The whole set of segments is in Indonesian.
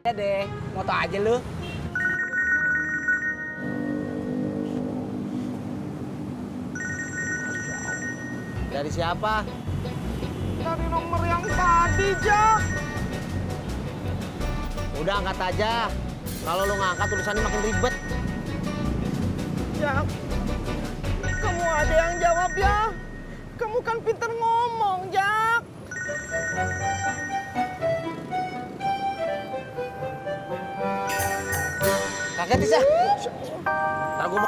aja deh. Moto aja lu. Dari siapa? Dari nomor yang tadi, Jak. Udah angkat aja. Kalau lu ngangkat tulisannya makin ribet. Jak, kamu ada yang jawab ya? Kamu kan pinter ngomong, Jak. Kagak bisa. Ntar gua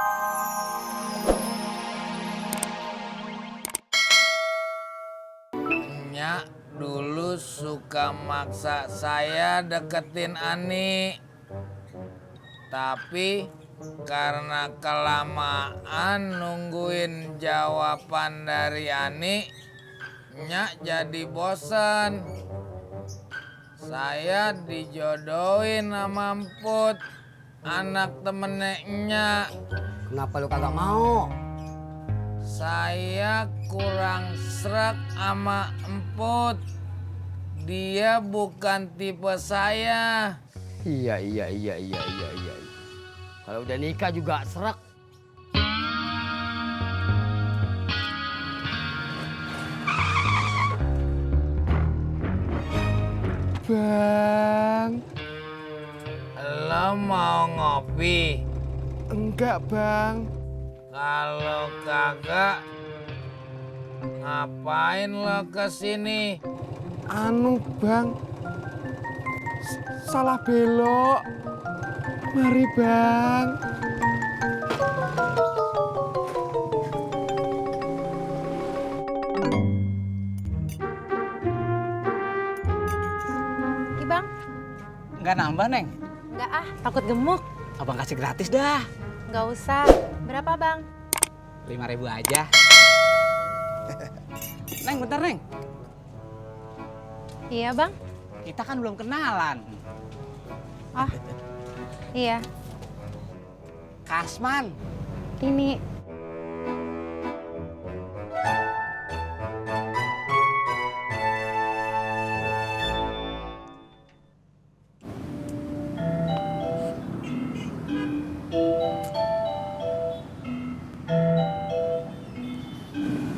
Nyak dulu suka maksa saya deketin Ani. Tapi karena kelamaan nungguin jawaban dari Ani, Nyak jadi bosen. Saya dijodohin sama Emput, anak temennya Nyak. Kenapa lu kagak mau? Saya kurang srek sama Emput. Dia bukan tipe saya. Iya. Kalau udah nikah juga serak. Bang, Lo mau ngopi? enggak, Bang. Kalau kagak, ngapain lo kesini? Anu, Bang. Salah belok. Mari, Bang. Ki bang, Nggak nambah, Neng. nggak ah, takut gemuk. Abang kasih gratis dah. Nggak usah. Berapa bang? 5.000 aja. Neng, bentar, Neng. Iya bang. Kita kan belum kenalan. Oh, iya. Kasman. Ini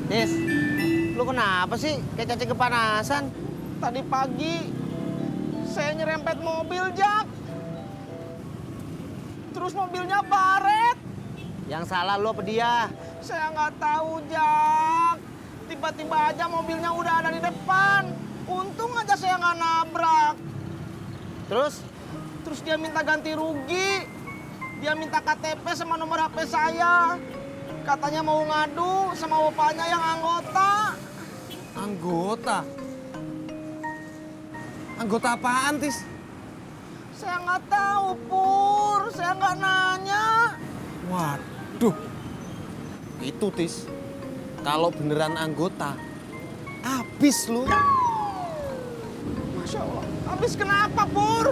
Nis, lu kenapa sih kayak cacing kepanasan? Tadi pagi saya nyerempet mobil, Jak. Terus mobilnya baret. Yang salah lu apa dia? Saya nggak tahu, Jak. Tiba-tiba aja mobilnya udah ada di depan. Untung aja saya nggak nabrak. Terus? Terus dia minta ganti rugi. Dia minta KTP sama nomor HP saya. Katanya mau ngadu sama bapaknya yang anggota. Anggota? Anggota apaan, Tis? Saya nggak tahu, Pur. Saya nggak nanya. Waduh. Itu, Tis. Kalau beneran anggota, habis lu. Masya Allah. Habis kenapa, Pur?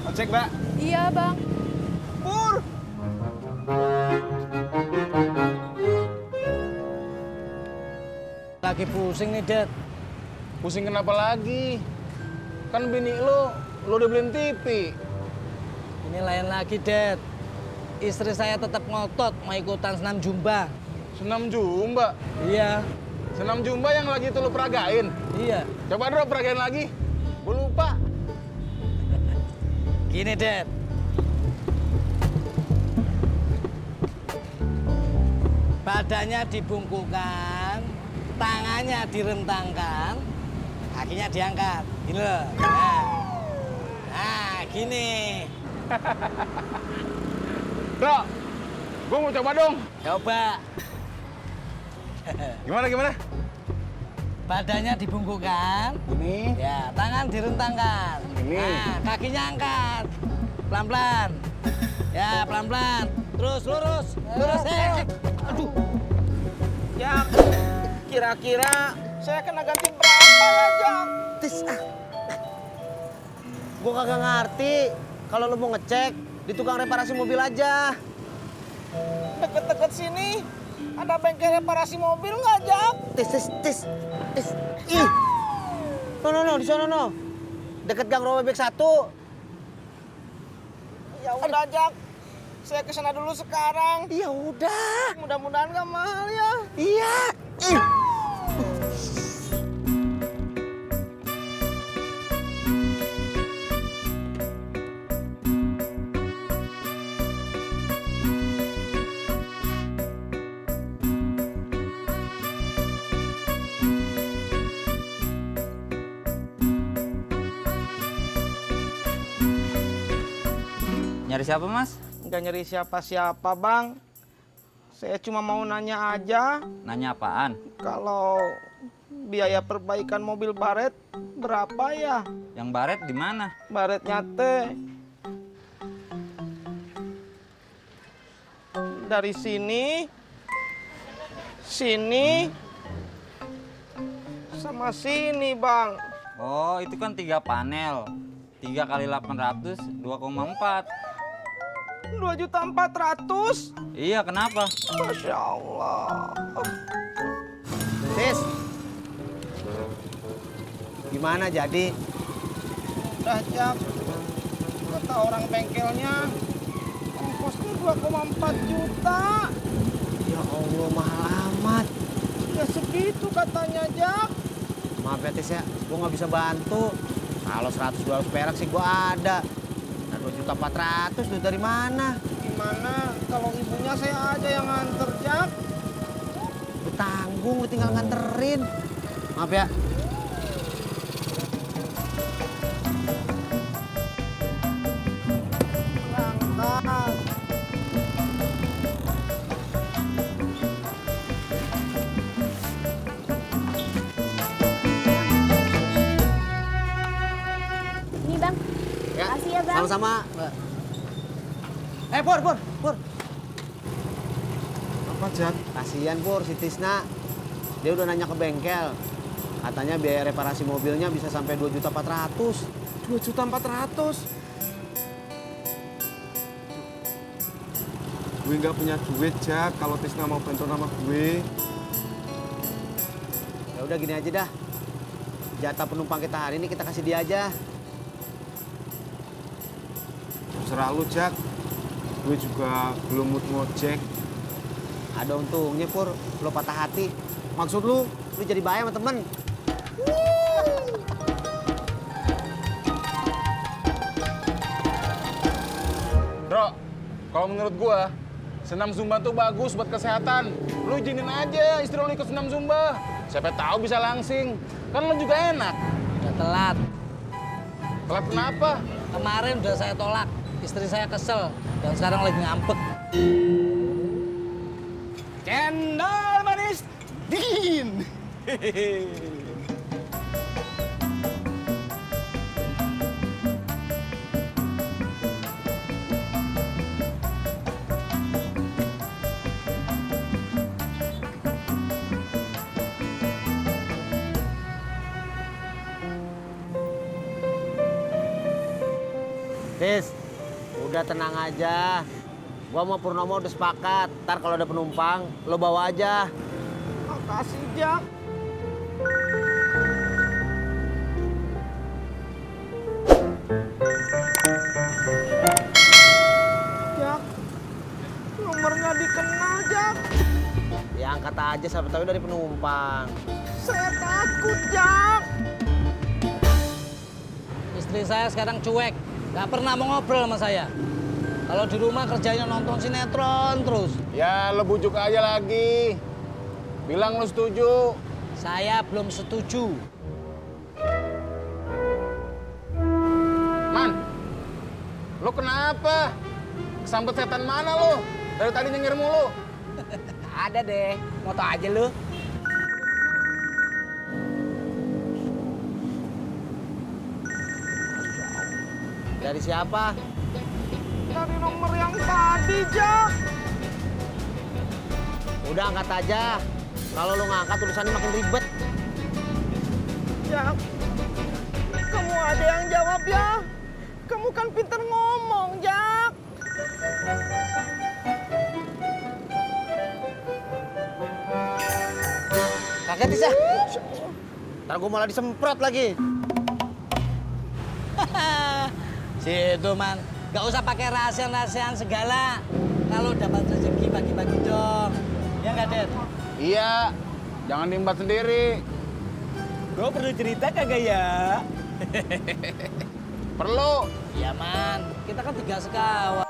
Ojek, Mbak. iya bang. Pur. Lagi pusing nih, Dad. Pusing kenapa lagi? Kan bini lu udah beliin TV. Ini lain lagi, Dad. Istri saya tetap ngotot mau ikutan senam jumba. Senam jumba. Iya, Senam jumba yang lagi itu lu peragain. iya. Coba dong peragain lagi. Gue lupa. Gini, Dad. Badannya dibungkukan, tangannya direntangkan, kakinya diangkat. Gini loh. Nah, gini. Bro, gue mau coba dong. Coba. Gimana? Badannya dibungkukan. Ini. Ya, tangan direntangkan. Ini. Nah, kakinya angkat. Pelan-pelan. Ya, pelan-pelan. Terus lurus. Lurus. Aduh. Jak, kira-kira saya kena ganti berapa ya, Jak? Tis, Gua kagak ngerti. Kalau lu mau ngecek, di tukang reparasi mobil aja. Deket-deket sini ada bengkel reparasi mobil nggak, Jak? Tis. Ih. No, di sana no. Deket Gang Rawa Bebek 1. Ya udah, Jak. Saya kesana dulu sekarang. Ya udah. Mudah-mudahan gak mahal ya. Iya. Nyari siapa, Mas? Nggak nyari siapa-siapa, Bang. Saya cuma mau nanya aja, Nanya apaan? kalau biaya perbaikan mobil baret berapa ya? Yang baret di mana? Baretnya teh dari sini, sini, sama sini, Bang. Oh, itu kan 3 panel. 3 kali 800, 2,4. 2.400.000. Iya, kenapa? Masya Allah. Tis. Gimana jadi? Udah, Jak. Kata orang bengkelnya, ongkosnya 2,4 juta. Ya Allah, mahal amat. Ya segitu katanya, Jak. Maaf ya Tis ya, gue nggak bisa bantu. Kalau 100-200 perak sih gue ada. Nah 2.400.000 duit dari mana? Gimana kalau ibunya saya aja yang nganter, Jak? Lu tanggung, lu tinggal nganterin. Maaf ya. Berangkat. Ini bang. Ya, Makasih ya, Bang. sama-sama. Pur. Apa, Jak? Kasihan Pur, si Tisna. Dia udah nanya ke bengkel. Katanya biaya reparasi mobilnya bisa sampai 2.400.000. 2.400.000. Gue nggak punya duit, Jak. Kalau Tisna mau bantu sama gue. Ya udah gini aja dah. Jatah penumpang kita hari ini kita kasih dia aja. Serah lu, Jak. Gue juga belum mood ngojek. Ada untungnya Pur, lo patah hati. Maksud lu jadi bahaya sama temen. Bro, kalau menurut gue, senam Zumba tuh bagus buat kesehatan. Lu izinin aja istri lu ikut senam Zumba. Siapa tahu bisa langsing. Kan lu juga enak. Udah telat. Telat kenapa? Kemarin udah saya tolak. Istri saya kesel. Dan sekarang lagi ngambek. Cendol manis dingin. Tis, udah tenang aja. Gua mau Purnomo udah sepakat. Ntar kalau ada penumpang, lo bawa aja. Makasih, Jak. Jak, nomornya dikenal, Jak. Ya angkat aja, siapa tahu dari penumpang. Saya takut, Jak. Istri saya sekarang cuek. Gak pernah mau ngobrol sama saya. Kalau di rumah kerjanya nonton sinetron terus. Ya, lu bujuk aja lagi. Bilang lu setuju. Saya belum setuju. Man, lu kenapa? Kesambet setan mana lu? Dari tadi nyengir mulu. Ada deh, mau tau aja lu. Dari siapa? Dari nomor yang tadi, Jak. Udah angkat aja. Kalau lo ngangkat tulisannya makin ribet. Jak, kamu ada yang jawab ya? Kamu kan pinter ngomong, Jak. Kaget Tis ya? Ntar gue malah disemprot lagi. Situ man, Nggak usah pakai rahasia-rahasiaan segala. Kalau dapat rezeki bagi-bagi dong. Ya nggak, Det? Iya, jangan diembat sendiri. Bro perlu cerita kagak ya? Perlu. Iya, Man. Kita kan 3 sekawan.